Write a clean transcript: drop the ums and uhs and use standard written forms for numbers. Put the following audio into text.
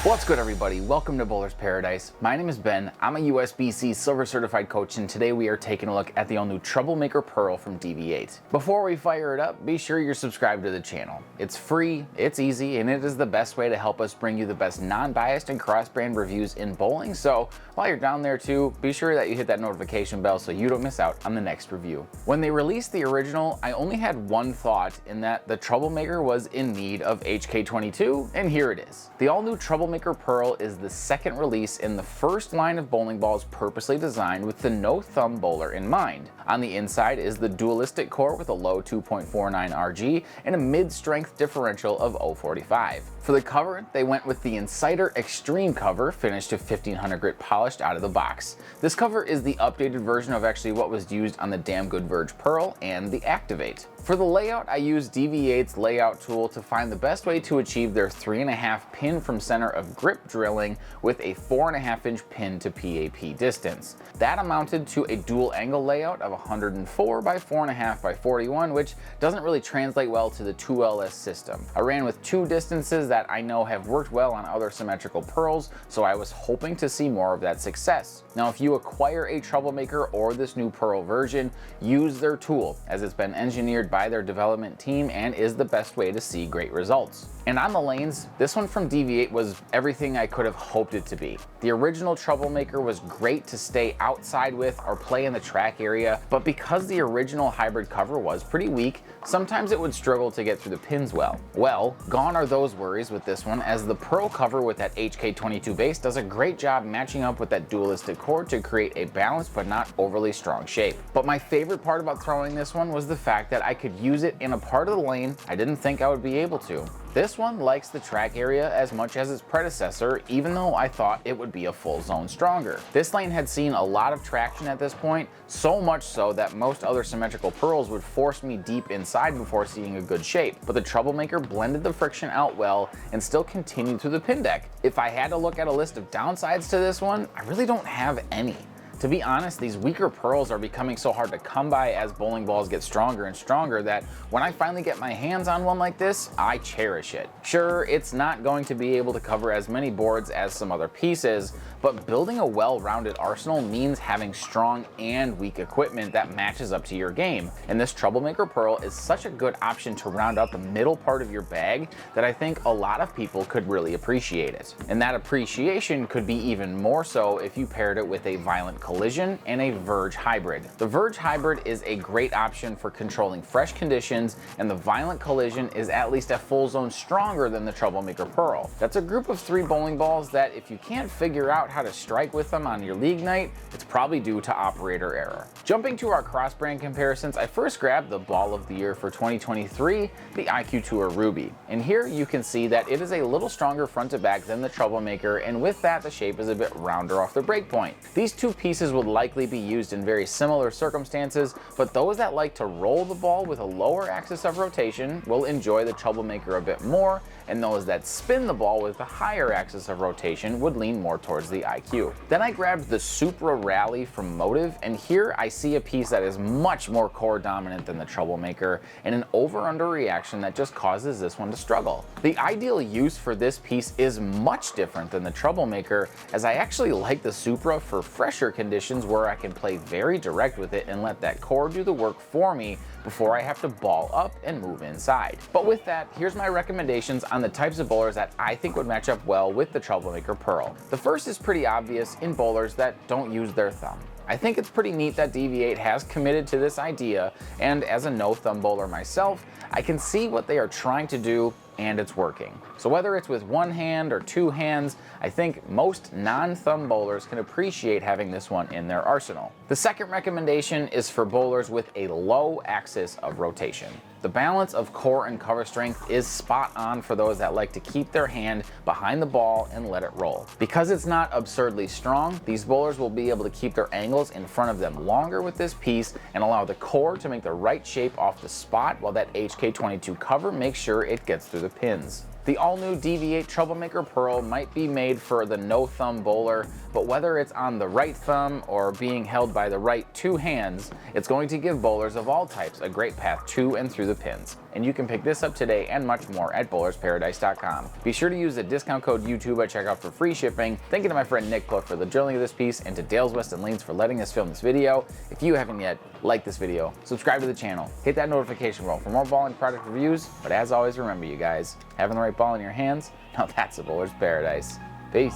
What's good, everybody? Welcome to Bowler's Paradise. My name is Ben. I'm a USBC Silver Certified Coach, and today we are taking a look at the all-new Troublemaker Pearl from DV8. Before we fire it up, be sure you're subscribed to the channel. It's free, it's easy, and it is the best way to help us bring you the best non-biased and cross-brand reviews in bowling. So while you're down there too, be sure that you hit that notification bell so you don't miss out on the next review. When they released the original, I only had one thought, in that the Troublemaker was in need of HK22, and here it is. The all-new Troublemaker Pearl is the second release in the first line of bowling balls purposely designed with the no-thumb bowler in mind. On the inside is the dualistic core with a low 2.49 RG and a mid-strength differential of 0.45. For the cover, they went with the Inciter Extreme cover, finished to 1500 grit polished out of the box. This cover is the updated version of actually what was used on the damn good Verge Pearl and the Activate. For the layout, I used DV8's layout tool to find the best way to achieve their 3.5 pin from center of grip drilling with a 4.5 inch pin to PAP distance. That amounted to a dual angle layout of 104 by 4.5 by 41, which doesn't really translate well to the 2LS system. I ran with two distances that I know have worked well on other symmetrical pearls, so I was hoping to see more of that success. Now, if you acquire a Troublemaker or this new Pearl version, use their tool, as it's been engineered by their development team and is the best way to see great results. And on the lanes, this one from DV8 was everything I could have hoped it to be. The original Troublemaker was great to stay outside with or play in the track area, but because the original hybrid cover was pretty weak, sometimes it would struggle to get through the pins well. Well, gone are those worries with this one, as the Pearl cover with that HK22 base does a great job matching up with that dualistic core to create a balanced but not overly strong shape. But my favorite part about throwing this one was the fact that I could use it in a part of the lane I didn't think I would be able to. This one likes the track area as much as its predecessor, even though I thought it would be a full zone stronger. This lane had seen a lot of traction at this point, so much so that most other symmetrical pearls would force me deep inside before seeing a good shape, but the Troublemaker blended the friction out well and still continued through the pin deck. If I had to look at a list of downsides to this one, I really don't have any. To be honest, these weaker pearls are becoming so hard to come by as bowling balls get stronger and stronger that when I finally get my hands on one like this, I cherish it. Sure, it's not going to be able to cover as many boards as some other pieces, but building a well-rounded arsenal means having strong and weak equipment that matches up to your game. And this Troublemaker Pearl is such a good option to round out the middle part of your bag that I think a lot of people could really appreciate it. And that appreciation could be even more so if you paired it with a violent collision and a verge hybrid. The verge hybrid is a great option for controlling fresh conditions, and the violent collision is at least a full zone stronger than the Troublemaker Pearl. That's a group of 3 bowling balls that if you can't figure out how to strike with them on your league night, it's probably due to operator error. Jumping to our cross-brand comparisons, I first grabbed the ball of the year for 2023, the IQ Tour Ruby. And here you can see that it is a little stronger front to back than the Troublemaker, and with that the shape is a bit rounder off the break point. These two pieces would likely be used in very similar circumstances, but those that like to roll the ball with a lower axis of rotation will enjoy the Troublemaker a bit more, and those that spin the ball with a higher axis of rotation would lean more towards the IQ. Then I grabbed the Supra Rally from Motive, and here I see a piece that is much more core dominant than the Troublemaker, and an over-under reaction that just causes this one to struggle. The ideal use for this piece is much different than the Troublemaker, as I actually like the Supra for fresher conditions where I can play very direct with it and let that core do the work for me before I have to ball up and move inside. But with that, here's my recommendations on the types of bowlers that I think would match up well with the Troublemaker Pearl. The first is pretty obvious in bowlers that don't use their thumb. I think it's pretty neat that DV8 has committed to this idea, and as a no-thumb bowler myself, I can see what they are trying to do, and it's working. So whether it's with one hand or two hands, I think most non-thumb bowlers can appreciate having this one in their arsenal. The second recommendation is for bowlers with a low axis of rotation. The balance of core and cover strength is spot on for those that like to keep their hand behind the ball and let it roll. Because it's not absurdly strong, these bowlers will be able to keep their angles in front of them longer with this piece and allow the core to make the right shape off the spot, while that HK22 cover makes sure it gets through the pins. The all-new DV8 Troublemaker Pearl might be made for the no-thumb bowler, but whether it's on the right thumb or being held by the right two hands, it's going to give bowlers of all types a great path to and through the pins. And you can pick this up today and much more at bowlersparadise.com. Be sure to use the discount code YouTube at checkout for free shipping. Thank you to my friend Nick Plook for the drilling of this piece, and to Dales West and Lanes for letting us film this video. If you haven't yet, like this video, subscribe to the channel, hit that notification bell for more bowling product reviews. But as always, remember you guys, having the right ball in your hands, now that's a bowler's paradise. Peace.